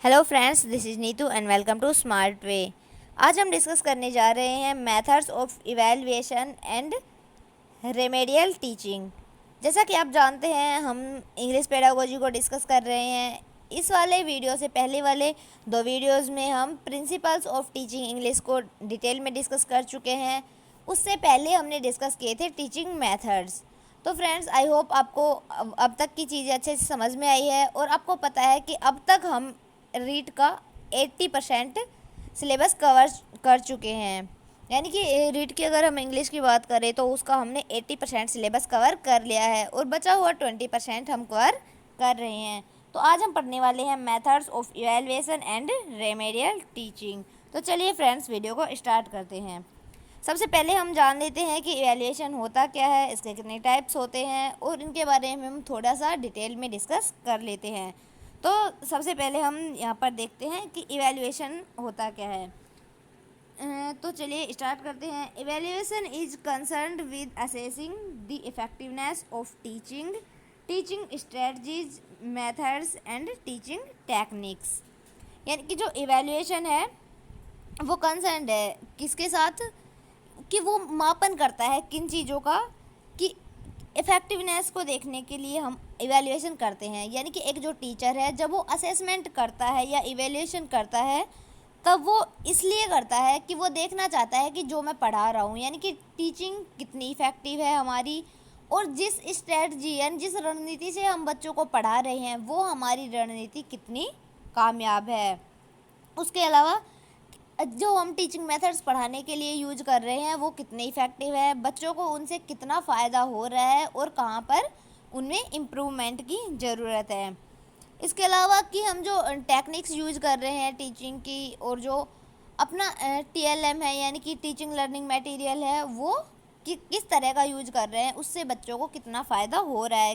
Hello friends, this is Neetu and welcome to Smart Way. आज हम discuss करने जा रहे हैं methods of evaluation and remedial teaching. जैसा कि आप जानते हैं, हम इंग्लिश पेडागोजी को डिस्कस कर रहे हैं। इस वाले वीडियो से पहले वाले दो वीडियोस में हम प्रिंसिपल्स ऑफ टीचिंग इंग्लिश को डिटेल में डिस्कस कर चुके हैं। उससे पहले हमने डिस्कस किए थे टीचिंग मेथड्स। तो फ्रेंड्स, आई होप आपको अब तक की चीज़ें अच्छे से समझ में आई है और आपको पता है कि अब तक हम रीट का 80% सिलेबस कवर कर चुके हैं। यानी कि रीट की अगर हम इंग्लिश की बात करें तो उसका हमने 80% सिलेबस कवर कर लिया है और बचा हुआ 20% हम कवर कर रहे हैं। तो आज हम पढ़ने वाले हैं methods of evaluation and remedial teaching. तो चलिए फ्रेंड्स, वीडियो को स्टार्ट करते हैं। सबसे पहले हम जान लेते हैं कि इवैल्यूएशन होता क्या है, इसके कितने टाइप्स होते हैं और इनके बारे में हम थोड़ा सा डिटेल में डिस्कस कर लेते हैं। तो सबसे पहले हम यहाँ पर देखते हैं कि इवैल्यूएशन होता क्या है। तो चलिए स्टार्ट करते हैं। Evaluation is concerned with assessing the effectiveness of teaching strategies, methods and teaching techniques. यानी कि जो इवैल्यूएशन है वो कंसर्न्ड है किसके साथ, कि वो मापन करता है किन चीज़ों का, कि इफ़ेक्टिवनेस को देखने के लिए हम इवैल्यूएशन करते हैं। यानी कि एक जो टीचर है, जब वो असेसमेंट करता है या इवैल्यूएशन करता है, तब वो इसलिए करता है कि वो देखना चाहता है कि जो मैं पढ़ा रहा हूँ, यानी कि टीचिंग कितनी इफ़ेक्टिव है हमारी, और जिस स्ट्रेटजी यानी जिस रणनीति से हम बच्चों को पढ़ा रहे हैं वो हमारी रणनीति कितनी कामयाब है। उसके अलावा जो हम टीचिंग मेथड्स पढ़ाने के लिए यूज कर रहे हैं वो कितने इफ़ेक्टिव है, बच्चों को उनसे कितना फ़ायदा हो रहा है और कहाँ पर उनमें इम्प्रूवमेंट की ज़रूरत है। इसके अलावा कि हम जो टेक्निक्स यूज कर रहे हैं टीचिंग की, और जो अपना TLM है यानी कि टीचिंग लर्निंग मटेरियल है, वो किस तरह का यूज कर रहे हैं, उससे बच्चों को कितना फ़ायदा हो रहा है।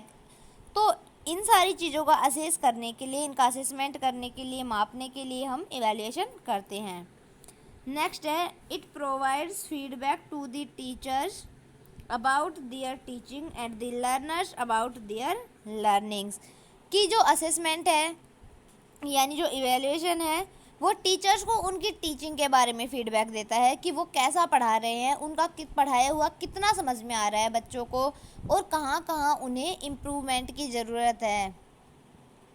तो इन सारी चीज़ों का असेस करने के लिए, इनका असेसमेंट करने के लिए, मापने के लिए हम इवैल्यूएशन करते हैं। नेक्स्ट है, it provides feedback to the teachers about their teaching and the learners about their learnings. की जो असेसमेंट है यानी जो इवैल्यूएशन है वो टीचर्स को उनकी टीचिंग के बारे में फीडबैक देता है कि वो कैसा पढ़ा रहे हैं, उनका पढ़ाया हुआ कितना समझ में आ रहा है बच्चों को, और कहाँ कहाँ उन्हें इम्प्रूवमेंट की ज़रूरत है,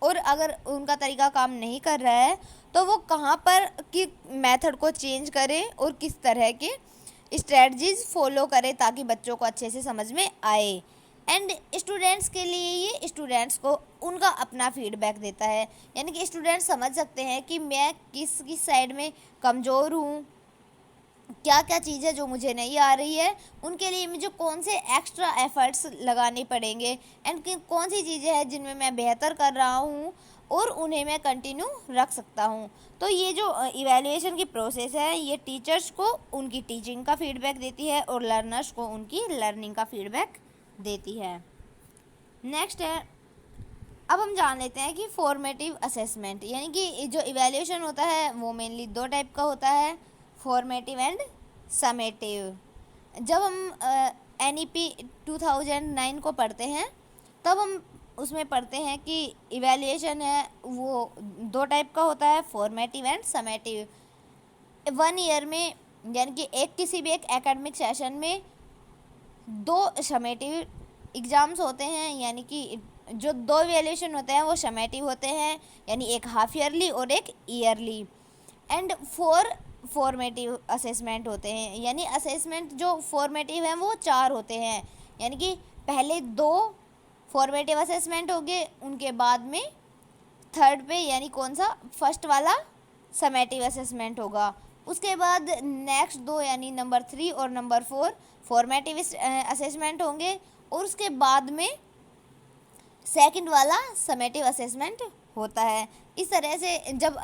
और अगर उनका तरीका काम नहीं कर रहा है तो वो कहाँ पर कि मेथड को चेंज करें और किस तरह के स्ट्रेटजीज फॉलो करें ताकि बच्चों को अच्छे से समझ में आए। एंड स्टूडेंट्स के लिए ये स्टूडेंट्स को उनका अपना फीडबैक देता है, यानी कि स्टूडेंट्स समझ सकते हैं कि मैं किस साइड में कमज़ोर हूँ, क्या क्या चीज़ है जो मुझे नहीं आ रही है, उनके लिए मुझे कौन से एक्स्ट्रा एफर्ट्स लगाने पड़ेंगे, एंड कौन सी चीज़ें हैं जिनमें मैं बेहतर कर रहा हूँ और उन्हें मैं कंटिन्यू रख सकता हूँ। तो ये जो इवैल्यूएशन की प्रोसेस है ये टीचर्स को उनकी टीचिंग का फीडबैक देती है और लर्नर्स को उनकी लर्निंग का फीडबैक देती है। नेक्स्ट है, अब हम जान लेते हैं कि फॉर्मेटिव असेसमेंट, यानी कि जो इवैल्यूएशन होता है वो मेनली दो टाइप का होता है, फॉर्मेटिव एंड समेटिव। जब हम NEP 2009 को पढ़ते हैं तब हम उसमें पढ़ते हैं कि इवैल्यूएशन है वो दो टाइप का होता है, फॉर्मेटिव एंड समेटिव। 1 ईयर में यानी कि किसी भी एक एकेडमिक सेशन में 2 समेटिव एग्ज़ाम्स होते हैं, यानी कि जो 2 इवैल्यूएशन होते हैं वो समेटिव होते हैं, यानी एक हाफ ईयरली और एक ईयरली। एंड 4 फॉर्मेटिव असेसमेंट होते हैं, यानी असेसमेंट जो फॉर्मेटिव हैं वो 4 होते हैं, यानी कि पहले 2 फॉर्मेटिव असेसमेंट हो गए, उनके बाद में थर्ड पे यानी कौन सा, फर्स्ट वाला समेटिव असेसमेंट होगा। उसके बाद नेक्स्ट 2 यानी नंबर 3 और नंबर 4 फॉर्मेटिव असेसमेंट होंगे, और उसके बाद में सेकंड वाला समेटिव असेसमेंट होता है। इस तरह से जब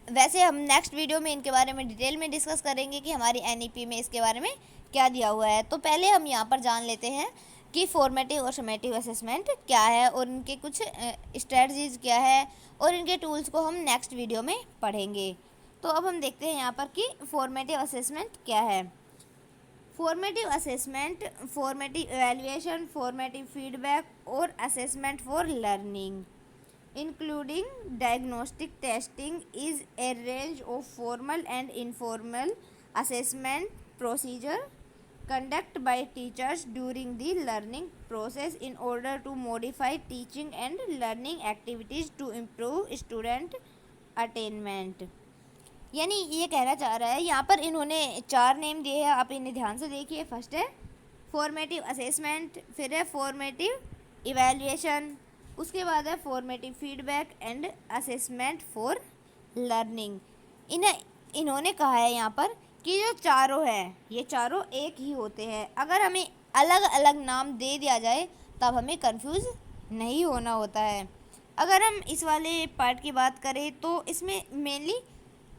वैसे हम नेक्स्ट वीडियो में इनके बारे में डिटेल में डिस्कस करेंगे कि हमारी NEP में इसके बारे में क्या दिया हुआ है। तो पहले हम यहाँ पर जान लेते हैं कि फॉर्मेटिव और समेटिव असेसमेंट क्या है और इनके कुछ स्ट्रेटजीज क्या है, और इनके टूल्स को हम नेक्स्ट वीडियो में पढ़ेंगे। तो अब हम देखते हैं यहाँ पर कि फॉर्मेटिव असेसमेंट क्या है। Formative assessment, formative evaluation, formative feedback और assessment for learning. including diagnostic testing, is a range of formal and informal assessment procedure conducted by teachers during the learning process in order to modify teaching and learning activities to improve student attainment। यानी ये कहना चाह रहा है, यहाँ पर इन्होंने 4 name दिए हैं, आप इन्हें ध्यान से देखिए। फर्स्ट है फॉर्मेटिव असेसमेंट, फिर है फॉर्मेटिव इवैल्यूएशन, उसके बाद है formative feedback and assessment for learning. इन्होंने कहा है यहाँ पर कि जो चारों है ये चारों एक ही होते हैं। अगर हमें अलग अलग नाम दे दिया जाए तब हमें कंफ्यूज नहीं होना होता है। अगर हम इस वाले पार्ट की बात करें तो इसमें मेनली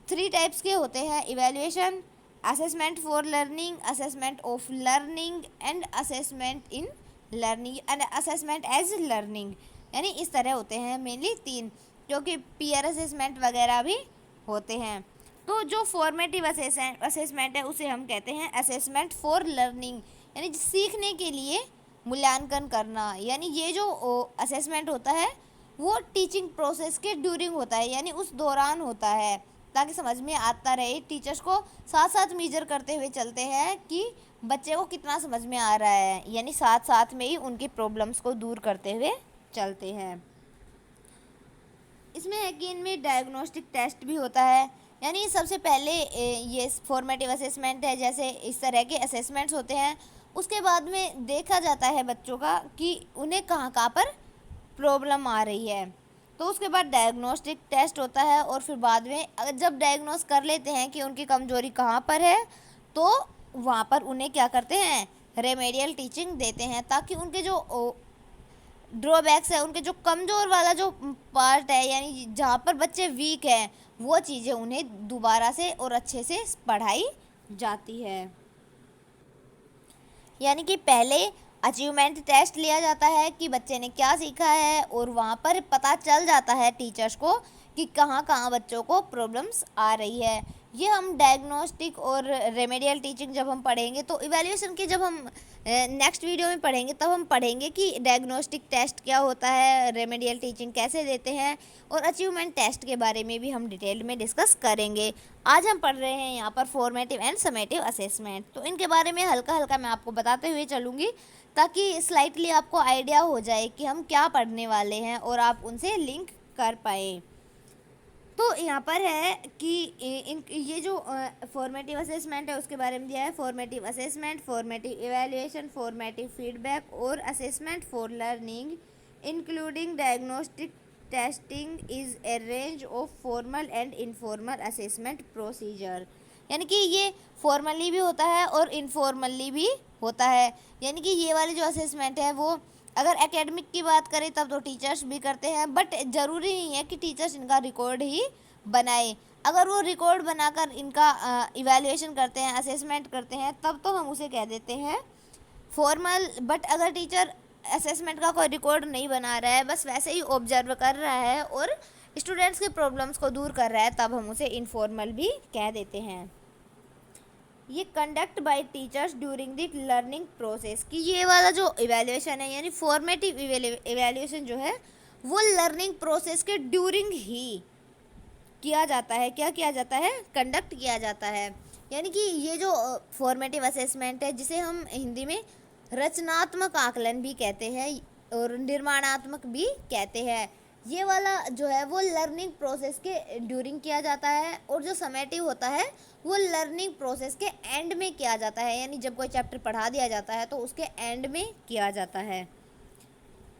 3 टाइप्स के होते हैं, evaluation, assessment for learning, assessment of learning and assessment in learning and assessment as learning. यानी इस तरह होते हैं मेनली 3, क्योंकि पीयर असेसमेंट वगैरह भी होते हैं। तो जो फॉर्मेटिव असेसमेंट है उसे हम कहते हैं असेसमेंट फॉर लर्निंग, यानी सीखने के लिए मूल्यांकन करना। यानी ये जो असेसमेंट होता है वो टीचिंग प्रोसेस के ड्यूरिंग होता है, यानी उस दौरान होता है, ताकि समझ में आता रहे। टीचर्स को साथ साथ मेजर करते हुए चलते हैं कि बच्चे को कितना समझ में आ रहा है, यानी साथ साथ में ही उनकी प्रॉब्लम्स को दूर करते हुए चलते हैं। इसमें है कि इनमें डायग्नोस्टिक टेस्ट भी होता है। यानी सबसे पहले ये फॉर्मेटिव असेसमेंट है, जैसे इस तरह के असेसमेंट्स होते हैं। उसके बाद में देखा जाता है बच्चों का कि उन्हें कहाँ कहाँ पर प्रॉब्लम आ रही है। तो उसके बाद डायग्नोस्टिक टेस्ट होता है, और फिर बाद में अगर जब डायग्नोस कर लेते हैं कि उनकी कमज़ोरी कहाँ पर है तो वहाँ पर उन्हें क्या करते हैं, रेमेडियल टीचिंग देते हैं, ताकि उनके जो ड्रॉबैक्स है, उनके जो कमज़ोर वाला जो पार्ट है, यानी जहाँ पर बच्चे वीक हैं, वो चीज़ें उन्हें दोबारा से और अच्छे से पढ़ाई जाती है। यानी कि पहले अचीवमेंट टेस्ट लिया जाता है कि बच्चे ने क्या सीखा है, और वहाँ पर पता चल जाता है टीचर्स को कि कहाँ कहाँ बच्चों को प्रॉब्लम्स आ रही है। ये हम डायग्नोस्टिक और रेमेडियल टीचिंग जब हम पढ़ेंगे, तो इवैल्यूएशन की जब हम नेक्स्ट वीडियो में पढ़ेंगे तब हम पढ़ेंगे कि डायग्नोस्टिक टेस्ट क्या होता है, रेमेडियल टीचिंग कैसे देते हैं, और अचीवमेंट टेस्ट के बारे में भी हम डिटेल में डिस्कस करेंगे। आज हम पढ़ रहे हैं यहाँ पर फॉर्मेटिव एंड समेटिव असेसमेंट, तो इनके बारे में हल्का हल्का मैं आपको बताते हुए चलूँगी, ताकि स्लाइटली आपको आइडिया हो जाए कि हम क्या पढ़ने वाले हैं और आप उनसे लिंक कर पाएँ। तो यहाँ पर है कि ये जो फॉर्मेटिव असेसमेंट है उसके बारे में दिया है, formative assessment, formative evaluation, formative feedback और assessment for learning including diagnostic testing is a range of formal and informal assessment procedure. यानी कि ये फॉर्मली भी होता है और इनफॉर्मली भी होता है। यानी कि ये वाले जो असेसमेंट है वो अगर एकेडमिक की बात करें तब तो टीचर्स भी करते हैं, बट ज़रूरी नहीं है कि टीचर्स इनका रिकॉर्ड ही बनाए। अगर वो रिकॉर्ड बनाकर इनका इवैल्यूएशन करते हैं, असेसमेंट करते हैं, तब तो हम उसे कह देते हैं फॉर्मल। बट अगर टीचर असेसमेंट का कोई रिकॉर्ड नहीं बना रहा है, बस वैसे ही ऑब्जर्व कर रहा है और स्टूडेंट्स के प्रॉब्लम्स को दूर कर रहा है, तब हम उसे इनफॉर्मल भी कह देते हैं। ये conduct bye teachers during the learning process, कि ये वाला जो इवैल्यूएशन है यानी फॉर्मेटिव इवैल्यूएशन जो है वो लर्निंग प्रोसेस के ड्यूरिंग ही किया जाता है। क्या किया जाता है, कंडक्ट किया जाता है। यानी कि ये जो फॉर्मेटिव असेसमेंट है, जिसे हम हिंदी में रचनात्मक आकलन भी कहते हैं और निर्माणात्मक भी कहते हैं, ये वाला जो है वो लर्निंग प्रोसेस के ड्यूरिंग किया जाता है, और जो समेटिव होता है वो लर्निंग प्रोसेस के एंड में किया जाता है। यानी जब कोई चैप्टर पढ़ा दिया जाता है तो उसके एंड में किया जाता है।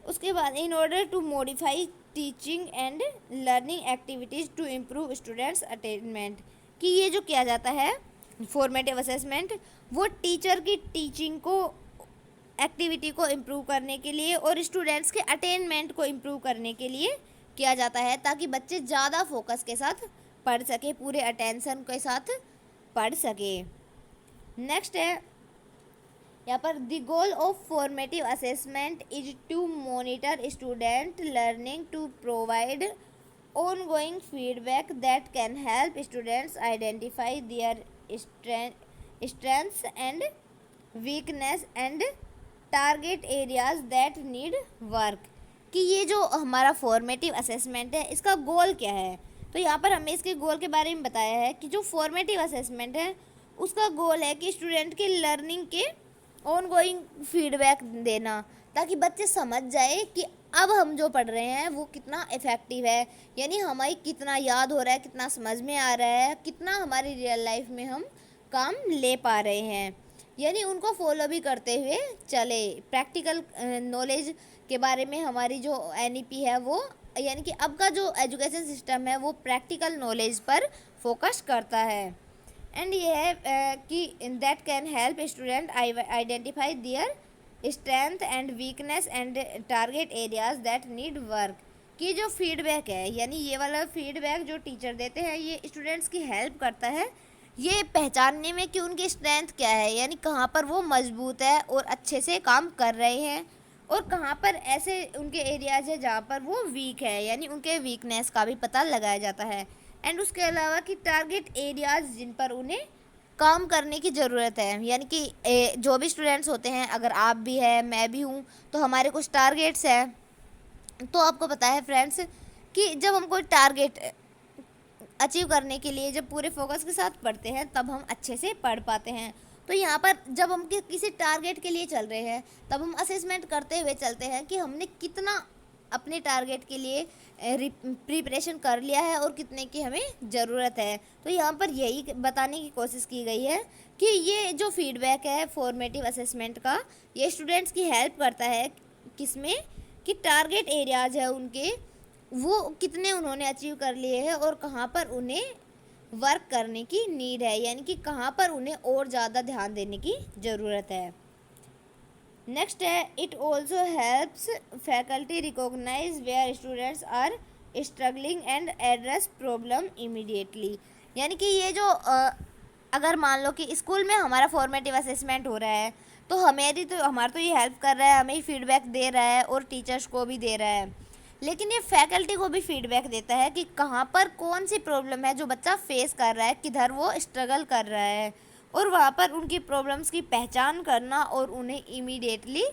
उसके बाद in order to modify teaching and learning activities to improve students attainment, कि ये जो किया जाता है फॉर्मेटिव असेसमेंट वो टीचर की टीचिंग को, एक्टिविटी को इम्प्रूव करने के लिए और स्टूडेंट्स के अटेनमेंट को इम्प्रूव करने के लिए किया जाता है, ताकि बच्चे ज़्यादा फोकस के साथ पढ़ सके, पूरे अटेंशन के साथ पढ़ सके। नेक्स्ट है यहाँ पर the goal of formative assessment is to monitor student learning to provide ongoing feedback that can help students identify their strengths and weakness and target areas that need work, कि ये जो हमारा फॉर्मेटिव असेसमेंट है इसका गोल क्या है। तो यहाँ पर हमें इसके गोल के बारे में बताया है कि जो फॉर्मेटिव असेसमेंट है उसका गोल है कि स्टूडेंट के लर्निंग के ऑनगोइंग फीडबैक देना, ताकि बच्चे समझ जाए कि अब हम जो पढ़ रहे हैं वो कितना इफ़ेक्टिव है, यानी हमें कितना याद हो रहा है, कितना समझ में आ रहा है, कितना हमारी रियल लाइफ में हम काम ले पा रहे हैं, यानी उनको फॉलो भी करते हुए चले। प्रैक्टिकल नॉलेज के बारे में हमारी जो एनईपी है वो, यानी कि अब का जो एजुकेशन सिस्टम है वो प्रैक्टिकल नॉलेज पर फोकस करता है। एंड ये है कि that can help student identify their strength and weakness and target areas that need work. कि जो फीडबैक है, यानी ये वाला फीडबैक जो टीचर देते हैं ये स्टूडेंट्स की हेल्प करता है ये पहचानने में कि उनकी स्ट्रेंथ क्या है, यानी कहाँ पर वो मजबूत है और अच्छे से काम कर रहे हैं, और कहाँ पर ऐसे उनके एरियाज है जहाँ पर वो वीक है, यानी उनके वीकनेस का भी पता लगाया जाता है। एंड उसके अलावा कि टारगेट एरियाज जिन पर उन्हें काम करने की ज़रूरत है, यानी कि जो भी स्टूडेंट्स होते हैं, अगर आप भी हैं मैं भी हूँ, तो हमारे कुछ टारगेट्स हैं। तो आपको पता है फ्रेंड्स कि जब हम कोई टारगेट अचीव करने के लिए जब पूरे फोकस के साथ पढ़ते हैं तब हम अच्छे से पढ़ पाते हैं। तो यहाँ पर जब हम किसी टारगेट के लिए चल रहे हैं तब हम असेसमेंट करते हुए चलते हैं कि हमने कितना अपने टारगेट के लिए प्रिपरेशन कर लिया है और कितने की हमें ज़रूरत है। तो यहाँ पर यही बताने की कोशिश की गई है कि ये जो फीडबैक है फॉर्मेटिव असेसमेंट का, ये स्टूडेंट्स की हेल्प करता है किसमें, कि टारगेट एरियाज है उनके वो कितने उन्होंने अचीव कर लिए हैं और कहाँ पर उन्हें वर्क करने की नीड है, यानी कि कहाँ पर उन्हें और ज़्यादा ध्यान देने की ज़रूरत है। नेक्स्ट है, it also helps faculty recognise where students are struggling and address problem immediately. यानी कि ये जो अगर मान लो कि स्कूल में हमारा फॉर्मेटिव असेसमेंट हो रहा है तो हमारा तो ये हेल्प कर रहा है, हमें फीडबैक दे रहा है और टीचर्स को भी दे रहा है, लेकिन ये फैकल्टी को भी फीडबैक देता है कि कहाँ पर कौन सी प्रॉब्लम है जो बच्चा फेस कर रहा है, किधर वो स्ट्रगल कर रहा है, और वहाँ पर उनकी प्रॉब्लम्स की पहचान करना और उन्हें इमीडिएटली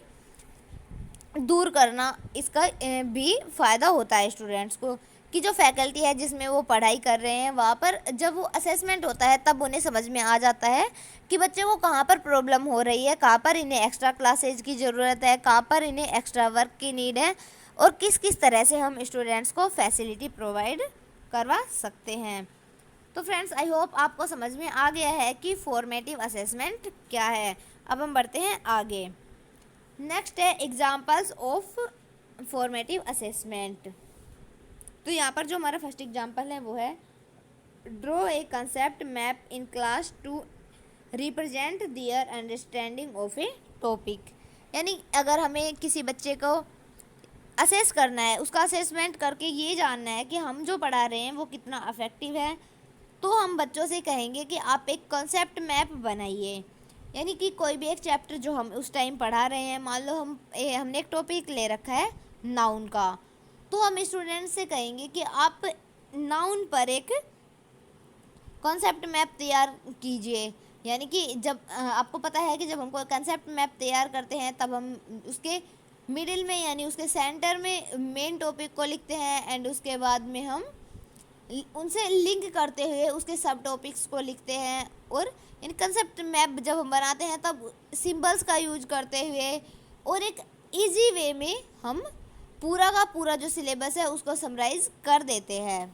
दूर करना, इसका भी फ़ायदा होता है स्टूडेंट्स को। कि जो फैकल्टी है जिसमें वो पढ़ाई कर रहे हैं वहाँ पर जब वो असेसमेंट होता है तब उन्हें समझ में आ जाता है कि बच्चे को कहाँ पर प्रॉब्लम हो रही है, कहाँ पर इन्हें एक्स्ट्रा क्लासेज की ज़रूरत है, कहाँ पर इन्हें एक्स्ट्रा वर्क की नीड है, और किस किस तरह से हम स्टूडेंट्स को फैसिलिटी प्रोवाइड करवा सकते हैं। तो फ्रेंड्स आई होप आपको समझ में आ गया है कि फॉर्मेटिव असेसमेंट क्या है। अब हम बढ़ते हैं आगे। नेक्स्ट है एग्जाम्पल्स ऑफ फॉर्मेटिव असेसमेंट। तो यहाँ पर जो हमारा फर्स्ट एग्जाम्पल है वो है draw a concept map in class to represent their understanding of a topic. यानी अगर हमें किसी बच्चे को असेस करना है, उसका असेसमेंट करके ये जानना है कि हम जो पढ़ा रहे हैं वो कितना अफेक्टिव है, तो हम बच्चों से कहेंगे कि आप एक कॉन्सेप्ट मैप बनाइए। यानी कि कोई भी एक चैप्टर जो हम उस टाइम पढ़ा रहे हैं, मान लो हमने एक टॉपिक ले रखा है नाउन का, तो हम स्टूडेंट्स से कहेंगे कि आप नाउन पर एक कॉन्सेप्ट मैप तैयार कीजिए। यानी कि जब आपको पता है कि जब हम कोई कंसेप्ट मैप तैयार करते हैं तब हम उसके मिडिल में यानी उसके सेंटर में मेन टॉपिक को लिखते हैं, एंड उसके बाद में हम उनसे लिंक करते हुए उसके सब टॉपिक्स को लिखते हैं। और इन कंसेप्ट मैप जब हम बनाते हैं तब सिंबल्स का यूज करते हुए और एक इजी वे में हम पूरा का पूरा जो सिलेबस है उसको समराइज़ कर देते हैं।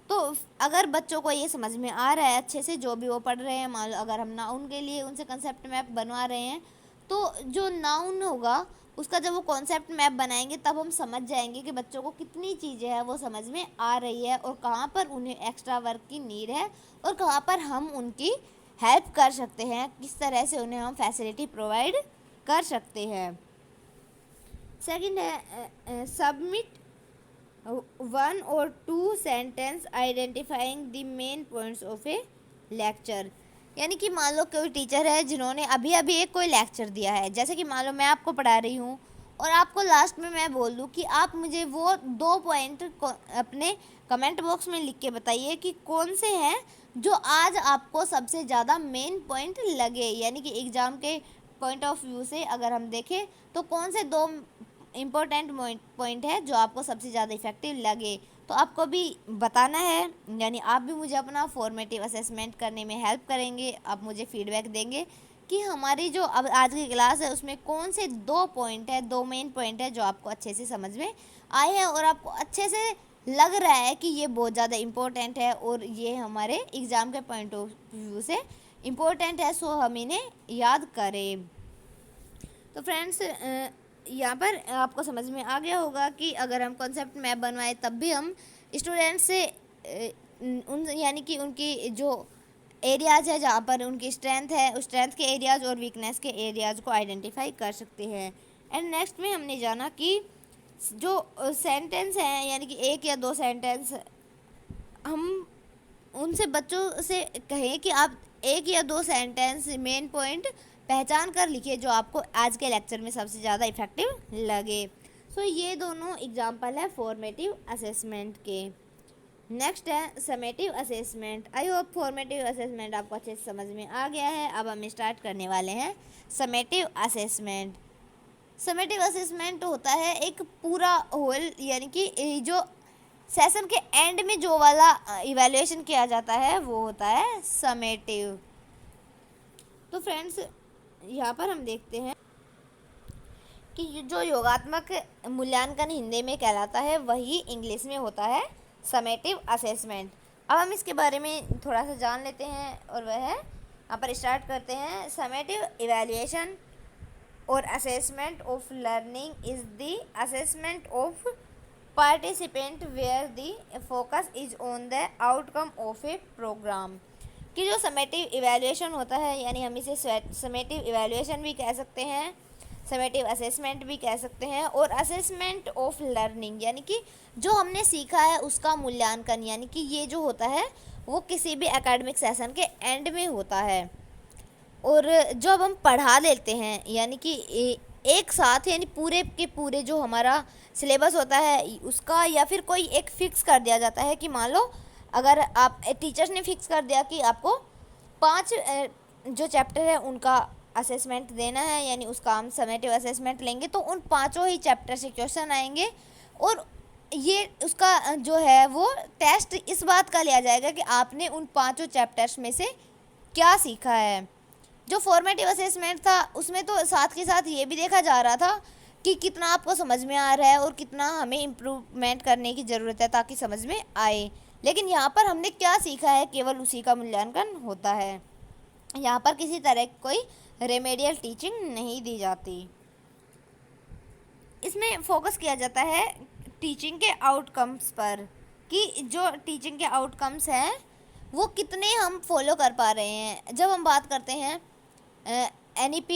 तो अगर बच्चों को ये समझ में आ रहा है अच्छे से जो भी वो पढ़ रहे हैं, मान लो अगर हम नाउन के लिए उनसे कंसेप्ट मैप बनवा रहे हैं तो जो नाउन होगा उसका जब वो कॉन्सेप्ट मैप बनाएंगे तब हम समझ जाएंगे कि बच्चों को कितनी चीज़ें हैं वो समझ में आ रही है और कहाँ पर उन्हें एक्स्ट्रा वर्क की नीड है और कहाँ पर हम उनकी हेल्प कर सकते हैं, किस तरह से उन्हें हम फैसिलिटी प्रोवाइड कर सकते हैं। सेकंड है submit 1 or 2 sentence identifying the main points of A lecture. यानी कि मान लो कोई टीचर है जिन्होंने अभी अभी एक कोई लेक्चर दिया है, जैसे कि मान लो मैं आपको पढ़ा रही हूँ और आपको लास्ट में मैं बोल दूँ कि आप मुझे वो 2 पॉइंट अपने कमेंट बॉक्स में लिख के बताइए कि कौन से हैं जो आज आपको सबसे ज़्यादा मेन पॉइंट लगे। यानी कि एग्ज़ाम के पॉइंट ऑफ व्यू से अगर हम देखें तो कौन से 2 इम्पोर्टेंट पॉइंट है जो आपको सबसे ज़्यादा इफ़ेक्टिव लगे, तो आपको भी बताना है, यानी आप भी मुझे अपना फॉर्मेटिव असेसमेंट करने में हेल्प करेंगे। आप मुझे फीडबैक देंगे कि हमारी जो अब आज की क्लास है उसमें कौन से 2 मेन पॉइंट है जो आपको अच्छे से समझ में आए हैं और आपको अच्छे से लग रहा है कि ये बहुत ज़्यादा इम्पोर्टेंट है और ये हमारे एग्ज़ाम के पॉइंट ऑफ व्यू से इम्पोर्टेंट है, सो हम इन्हें याद करें। तो फ्रेंड्स, यहाँ पर आपको समझ में आ गया होगा कि अगर हम कॉन्सेप्ट मैप बनवाएं तब भी हम स्टूडेंट से उन यानी कि उनकी जो एरियाज़ है जहाँ पर उनकी स्ट्रेंथ है उस स्ट्रेंथ के एरियाज़ और वीकनेस के एरियाज़ को आइडेंटिफाई कर सकते हैं। एंड नेक्स्ट में हमने जाना कि जो सेंटेंस हैं यानी कि 1 या 2 सेंटेंस हम उनसे बच्चों से कहें कि आप 1 या 2 सेंटेंस मेन पॉइंट पहचान कर लिखिए जो आपको आज के लेक्चर में सबसे ज़्यादा इफ़ेक्टिव लगे। सो ये दोनों एग्जांपल है फॉर्मेटिव असेसमेंट के। नेक्स्ट है summative assessment. I hope formative assessment आपको अच्छे से समझ में आ गया है। अब हम स्टार्ट करने वाले हैं समेटिव असेसमेंट। समेटिव असेसमेंट होता है एक पूरा होल यानी कि जो सेशन के एंड में जो वाला इवैल्यूएशन किया जाता है वो होता है समेटिव। तो फ्रेंड्स, यहाँ पर हम देखते हैं कि जो योगात्मक मूल्यांकन हिंदी में कहलाता है वही इंग्लिश में होता है समेटिव असेसमेंट। अब हम इसके बारे में थोड़ा सा जान लेते हैं और वह है, यहाँ पर स्टार्ट करते हैं। समेटिव इवैल्यूएशन और assessment of learning is the assessment of participant where the focus is on the outcome of a programme. कि जो समेटिव इवैल्यूएशन होता है यानी हम इसे समेटिव इवैल्यूएशन भी कह सकते हैं, समेटिव असेसमेंट भी कह सकते हैं, और असेसमेंट ऑफ लर्निंग यानी कि जो हमने सीखा है उसका मूल्यांकन, यानी कि ये जो होता है वो किसी भी एकेडमिक सेशन के एंड में होता है। और जब हम पढ़ा लेते हैं यानी कि एक साथ यानी पूरे के पूरे जो हमारा सिलेबस होता है उसका, या फिर कोई एक फिक्स कर दिया जाता है कि मान लो अगर आप टीचर्स ने फिक्स कर दिया कि आपको 5 जो चैप्टर है उनका असेसमेंट देना है, यानी उसका हम समेटिव असेसमेंट लेंगे, तो उन 5 ही चैप्टर से क्वेश्चन आएंगे और ये उसका जो है वो टेस्ट इस बात का लिया जाएगा कि आपने उन 5 चैप्टर्स में से क्या सीखा है। जो फॉर्मेटिव असेसमेंट था उसमें तो साथ के साथ ये भी देखा जा रहा था कि कितना आपको समझ में आ रहा है और कितना हमें इम्प्रूवमेंट करने की ज़रूरत है ताकि समझ में आए। लेकिन यहाँ पर हमने क्या सीखा है केवल उसी का मूल्यांकन होता है। यहाँ पर किसी तरह की कोई रेमेडियल टीचिंग नहीं दी जाती। इसमें फोकस किया जाता है टीचिंग के आउटकम्स पर कि जो टीचिंग के आउटकम्स हैं वो कितने हम फॉलो कर पा रहे हैं। जब हम बात करते हैं NEP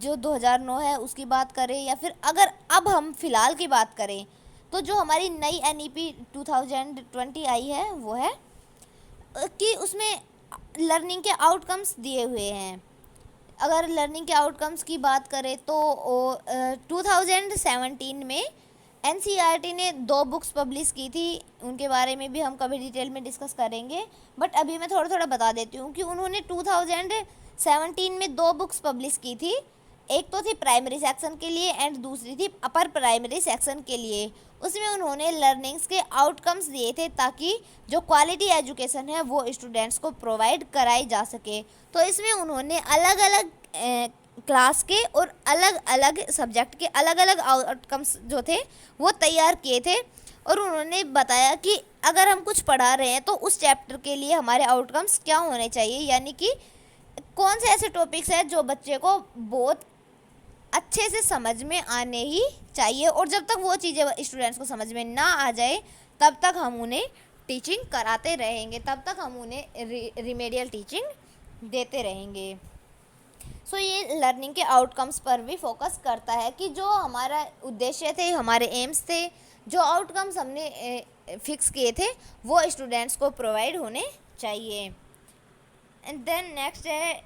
जो 2009 है उसकी बात करें, या फिर अगर अब हम फ़िलहाल की बात करें तो जो हमारी नई NEP 2020 आई है वो है कि उसमें लर्निंग के आउटकम्स दिए हुए हैं। अगर लर्निंग के आउटकम्स की बात करें तो 2017 में NCERT ने 2 बुक्स पब्लिश की थी, उनके बारे में भी हम कभी डिटेल में डिस्कस करेंगे, बट अभी मैं थोड़ा थोड़ा बता देती हूँ कि उन्होंने 2017 में 2 बुक्स पब्लिश की थी। एक तो थी प्राइमरी सेक्शन के लिए एंड दूसरी थी अपर प्राइमरी सेक्शन के लिए। उसमें उन्होंने लर्निंग्स के आउटकम्स दिए थे ताकि जो क्वालिटी एजुकेशन है वो स्टूडेंट्स को प्रोवाइड कराई जा सके। तो इसमें उन्होंने अलग अलग क्लास के और अलग अलग सब्जेक्ट के अलग अलग आउटकम्स जो थे वो तैयार किए थे, और उन्होंने बताया कि अगर हम कुछ पढ़ा रहे हैं तो उस चैप्टर के लिए हमारे आउटकम्स क्या होने चाहिए, यानी कि कौन से ऐसे टॉपिक्स हैं जो बच्चे को बहुत अच्छे से समझ में आने ही चाहिए, और जब तक वो चीज़ें स्टूडेंट्स को समझ में ना आ जाए तब तक हम उन्हें टीचिंग कराते रहेंगे, तब तक हम उन्हें रिमेडियल टीचिंग देते रहेंगे। सो ये लर्निंग के आउटकम्स पर भी फोकस करता है कि जो हमारा उद्देश्य थे, हमारे एम्स थे, जो आउटकम्स हमने फिक्स किए थे वो स्टूडेंट्स को प्रोवाइड होने चाहिए। एंड देन नेक्स्ट है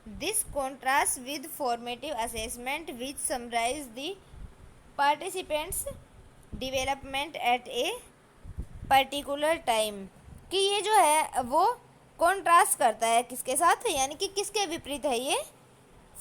this contrast with formative assessment which summarise the participants development at a particular time. कि ये जो है वो कॉन्ट्रास्ट करता है किसके साथ, यानी कि किसके विपरीत है ये,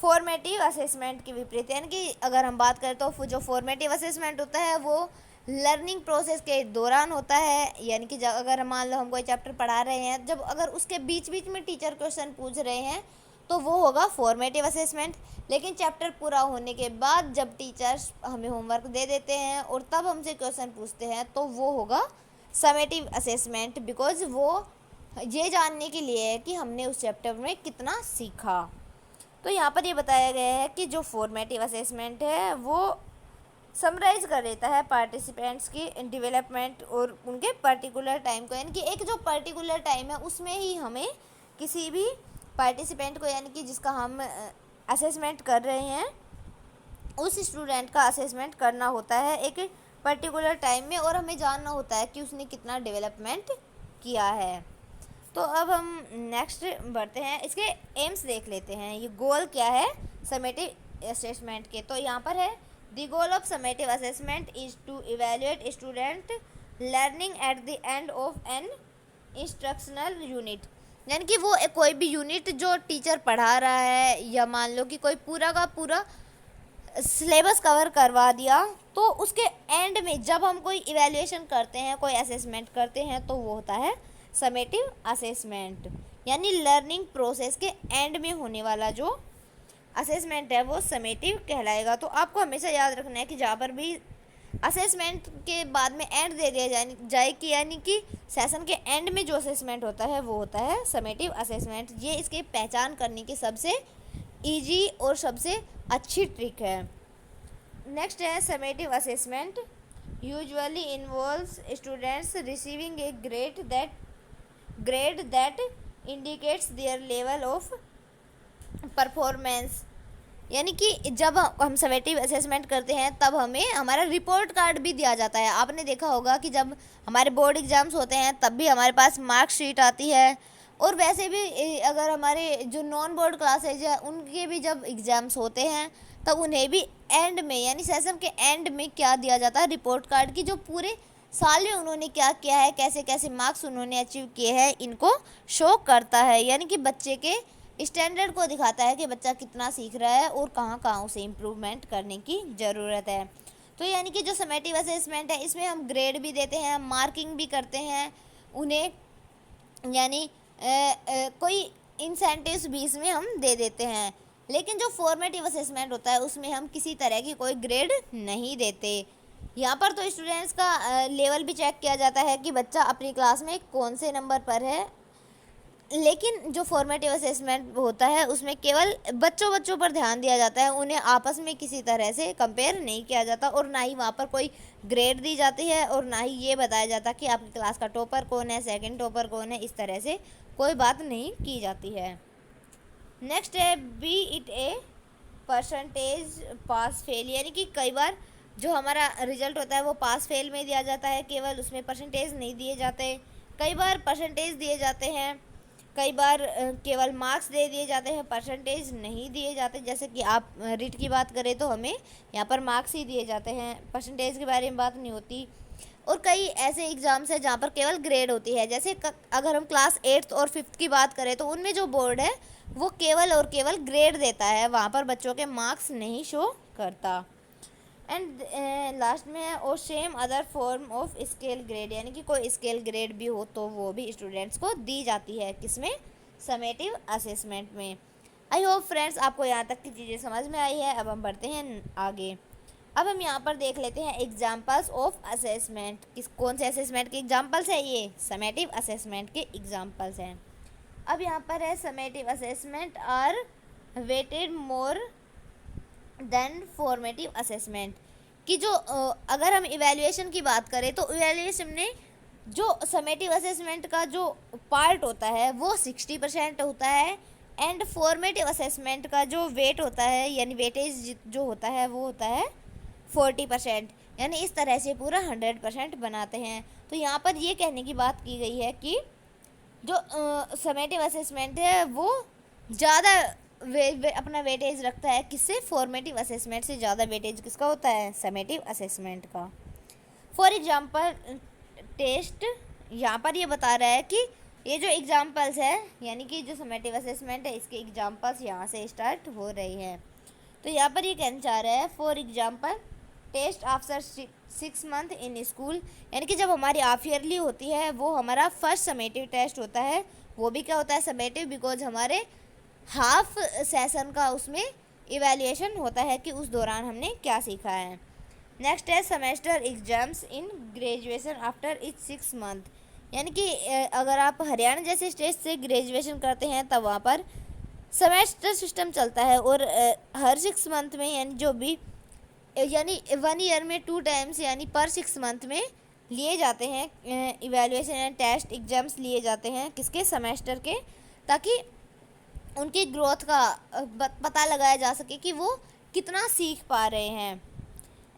फॉर्मेटिव असेसमेंट के विपरीत, यानी कि अगर हम बात करें तो जो फॉर्मेटिव असेसमेंट होता है वो लर्निंग प्रोसेस के दौरान होता है, यानी कि जब अगर मान लो हम कोई चैप्टर पढ़ा रहे हैं, जब अगर उसके बीच बीच में टीचर क्वेश्चन पूछ रहे हैं तो वो होगा फॉर्मेटिव असेसमेंट। लेकिन चैप्टर पूरा होने के बाद जब टीचर्स हमें होमवर्क दे देते हैं और तब हमसे क्वेश्चन पूछते हैं तो वो होगा समेटिव असेसमेंट, बिकॉज वो ये जानने के लिए है कि हमने उस चैप्टर में कितना सीखा। तो यहाँ पर ये बताया गया है कि जो फॉर्मेटिव असेसमेंट है वो समराइज कर देता है पार्टिसिपेंट्स की डेवलपमेंट और उनके पर्टिकुलर टाइम को, यानी कि एक जो पर्टिकुलर टाइम है उसमें ही हमें किसी भी पार्टिसिपेंट को, यानी कि जिसका हम असेसमेंट कर रहे हैं, उस स्टूडेंट का असेसमेंट करना होता है एक पर्टिकुलर टाइम में, और हमें जानना होता है कि उसने कितना डेवलपमेंट किया है। तो अब हम नेक्स्ट बढ़ते हैं, इसके एम्स देख लेते हैं, ये गोल क्या है समेटिव असेसमेंट के। तो यहाँ पर है the goal of summative assessment is to evaluate student learning at the end of an instructional unit, यानी कि वो कोई भी यूनिट जो टीचर पढ़ा रहा है, या मान लो कि कोई पूरा का पूरा सिलेबस कवर करवा दिया, तो उसके एंड में जब हम कोई इवैल्यूएशन करते हैं, कोई असेसमेंट करते हैं, तो वो होता है समेटिव असेसमेंट, यानी लर्निंग प्रोसेस के एंड में होने वाला जो असेसमेंट है वो समेटिव कहलाएगा। तो आपको हमेशा याद रखना है कि जहाँ पर भी असेसमेंट के बाद में एंड दे दिया जाए कि यानी कि सेशन के एंड में जो असेसमेंट होता है वो होता है समेटिव असेसमेंट। ये इसके पहचान करने की सबसे ईजी और सबसे अच्छी ट्रिक है। नेक्स्ट है summative assessment usually involves students receiving A grade that indicates their level of performance, यानी कि जब हम समेटिव असेसमेंट करते हैं तब हमें हमारा रिपोर्ट कार्ड भी दिया जाता है। आपने देखा होगा कि जब हमारे बोर्ड एग्ज़ाम्स होते हैं तब भी हमारे पास मार्कशीट आती है, और वैसे भी अगर हमारे जो नॉन बोर्ड क्लासेज है उनके भी जब एग्ज़ाम्स होते हैं तब उन्हें भी एंड में, यानी सेशन के एंड में क्या दिया जाता है, रिपोर्ट कार्ड की, जो पूरे साल में उन्होंने क्या किया है, कैसे कैसे मार्क्स उन्होंने अचीव किए हैं, इनको शो करता है, यानी कि बच्चे के स्टैंडर्ड को दिखाता है कि बच्चा कितना सीख रहा है और कहाँ कहाँ उसे इम्प्रूवमेंट करने की ज़रूरत है। तो यानी कि जो समेटिव असेसमेंट है इसमें हम ग्रेड भी देते हैं, मार्किंग भी करते हैं उन्हें, यानी कोई इंसेंटिव्स भी इसमें हम दे देते हैं। लेकिन जो फॉर्मेटिव असेसमेंट होता है उसमें हम किसी तरह की कोई ग्रेड नहीं देते। यहाँ पर तो स्टूडेंट्स का लेवल भी चेक किया जाता है कि बच्चा अपनी क्लास में कौन से नंबर पर है, लेकिन जो फॉर्मेटिव असेसमेंट होता है उसमें केवल बच्चों पर ध्यान दिया जाता है, उन्हें आपस में किसी तरह से कंपेयर नहीं किया जाता, और ना ही वहाँ पर कोई ग्रेड दी जाती है, और ना ही ये बताया जाता कि आपकी क्लास का टॉपर कौन है, सेकंड टॉपर कौन है, इस तरह से कोई बात नहीं की जाती है। नेक्स्ट है B it a percentage pass fail, यानी कि कई बार जो हमारा रिजल्ट होता है वो पास फेल में दिया जाता है, केवल उसमें परसेंटेज नहीं दिए जाते। कई बार परसेंटेज दिए जाते हैं, कई बार केवल मार्क्स दे दिए जाते हैं, परसेंटेज नहीं दिए जाते। जैसे कि आप रीट की बात करें तो हमें यहाँ पर मार्क्स ही दिए जाते हैं, परसेंटेज के बारे में बात नहीं होती। और कई ऐसे एग्ज़ाम्स हैं जहाँ पर केवल ग्रेड होती है, जैसे अगर हम क्लास 8th और 5th की बात करें तो उनमें जो बोर्ड है वो केवल और केवल ग्रेड देता है, वहाँ पर बच्चों के मार्क्स नहीं शो करता। एंड लास्ट में है और same other form of scale grade, यानी कि कोई स्केल ग्रेड भी हो तो वो भी स्टूडेंट्स को दी जाती है, किसमें, समेटिव असेसमेंट में। आई होप फ्रेंड्स आपको यहाँ तक की चीज़ें समझ में आई है। अब हम बढ़ते हैं आगे। अब हम यहाँ पर देख लेते हैं एग्जाम्पल्स ऑफ असेसमेंट, कौन से असेसमेंट के एग्जाम्पल्स है, ये समेटिव असेसमेंट के एग्जाम्पल्स हैं। अब यहाँ पर है summative assessment are weighted more than formative assessment, कि जो अगर हम इवैल्यूएशन की बात करें तो इवैल्यूएशन में जो समेटिव असेसमेंट का जो पार्ट होता है वो 60% होता है, एंड फॉर्मेटिव असेसमेंट का जो वेट होता है, यानी वेटेज जो होता है वो होता है 40%, यानी इस तरह से पूरा 100% बनाते हैं। तो यहाँ पर ये कहने की बात की गई है कि जो समेटिव असेसमेंट है वो ज़्यादा अपना वेटेज रखता है, किससे, फॉर्मेटिव असेसमेंट से ज़्यादा वेटेज किसका होता है, समेटिव असेसमेंट का। फॉर एग्जांपल टेस्ट, यहाँ पर ये बता रहा है कि ये जो एग्जाम्पल्स है यानी कि जो समेटिव असेसमेंट है इसके एग्जाम्पल्स यहाँ से स्टार्ट हो रही हैं। तो यहाँ पर ये कहना चाह रहा है for example test after 6 month in school, यानी कि जब हमारी हाफ ईयरली होती है वो हमारा फर्स्ट समेटिव टेस्ट होता है। वो भी क्या होता है समेटिव, बिकॉज हमारे हाफ सेशन का उसमें इवैल्यूएशन होता है कि उस दौरान हमने क्या सीखा है। नेक्स्ट है semester exams in graduation after etch 6 month, यानी कि अगर आप हरियाणा जैसे स्टेट से ग्रेजुएशन करते हैं तब वहाँ पर सेमेस्टर सिस्टम चलता है और हर 6 मंथ में यानी जो भी यानी 1 ईयर में 2 टाइम्स यानी पर 6 मंथ में लिए जाते हैं इवैल्यूएशन एंड टेस्ट एग्जाम्स लिए जाते हैं किसके सेमेस्टर के, ताकि उनकी ग्रोथ का पता लगाया जा सके कि वो कितना सीख पा रहे हैं।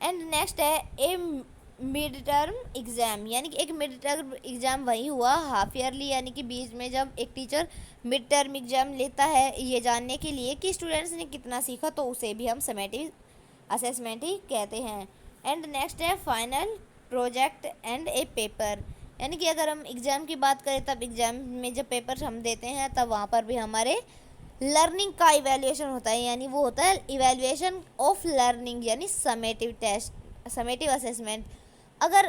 एंड नेक्स्ट है ए मिड टर्म एग्ज़ाम, यानी कि एक मिड टर्म एग्ज़ाम वही हुआ हाफ ईयरली, यानी कि बीच में जब एक टीचर मिड टर्म एग्ज़ाम लेता है ये जानने के लिए कि स्टूडेंट्स ने कितना सीखा, तो उसे भी हम समेटिव असेसमेंट ही कहते हैं। एंड नेक्स्ट है final project and A paper, यानी कि अगर हम एग्ज़ाम की बात करें तब एग्ज़ाम में जब पेपर हम देते हैं तब वहाँ पर भी हमारे लर्निंग का इवैल्यूएशन होता है, यानी वो होता है इवैल्यूएशन ऑफ लर्निंग यानी समेटिव टेस्ट समेटिव असेसमेंट। अगर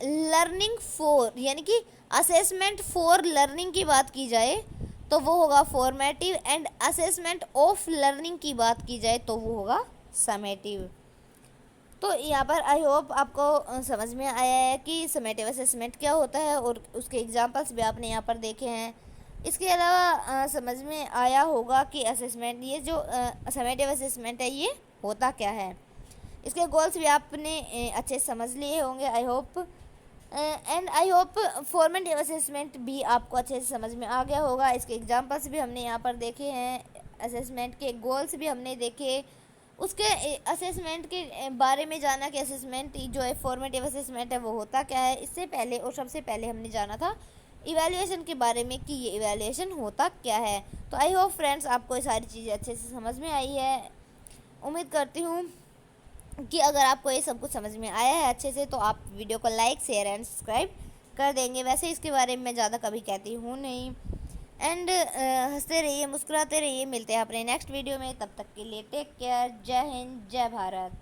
लर्निंग फॉर यानी कि असेसमेंट फॉर लर्निंग की बात की जाए तो वो होगा formative, and assessment of learning की बात की जाए तो वो होगा समेटिव। तो यहाँ पर आई होप आपको समझ में आया है कि समेटिव असेसमेंट क्या होता है और उसके एग्जांपल्स भी आपने यहाँ पर देखे हैं। इसके अलावा समझ में आया होगा कि असेसमेंट ये जो समेटिव असेसमेंट है ये होता क्या है। इसके गोल्स भी आपने अच्छे समझ लिए होंगे I hope, and I hope formative assessment भी आपको अच्छे से समझ में आ गया होगा। इसके एग्जांपल्स भी हमने यहाँ पर देखे हैं, असेसमेंट के गोल्स भी हमने देखे, उसके असेसमेंट के बारे में जाना कि असेसमेंट जो है फॉर्मेटिव असेसमेंट है वो होता क्या है। इससे पहले और सबसे पहले हमने जाना था इवैल्यूएशन के बारे में कि ये इवैल्यूएशन होता क्या है। तो आई होप फ्रेंड्स आपको ये सारी चीज़ें अच्छे से समझ में आई है। उम्मीद करती हूँ कि अगर आपको ये सब कुछ समझ में आया है अच्छे से तो आप वीडियो को लाइक शेयर एंड सब्सक्राइब कर देंगे। वैसे इसके बारे में मैं ज़्यादा कभी कहती हूँ नहीं। एंड हंसते रहिए मुस्कुराते रहिए, मिलते हैं अपने नेक्स्ट वीडियो में, तब तक के लिए टेक केयर, जय हिंद जय भारत।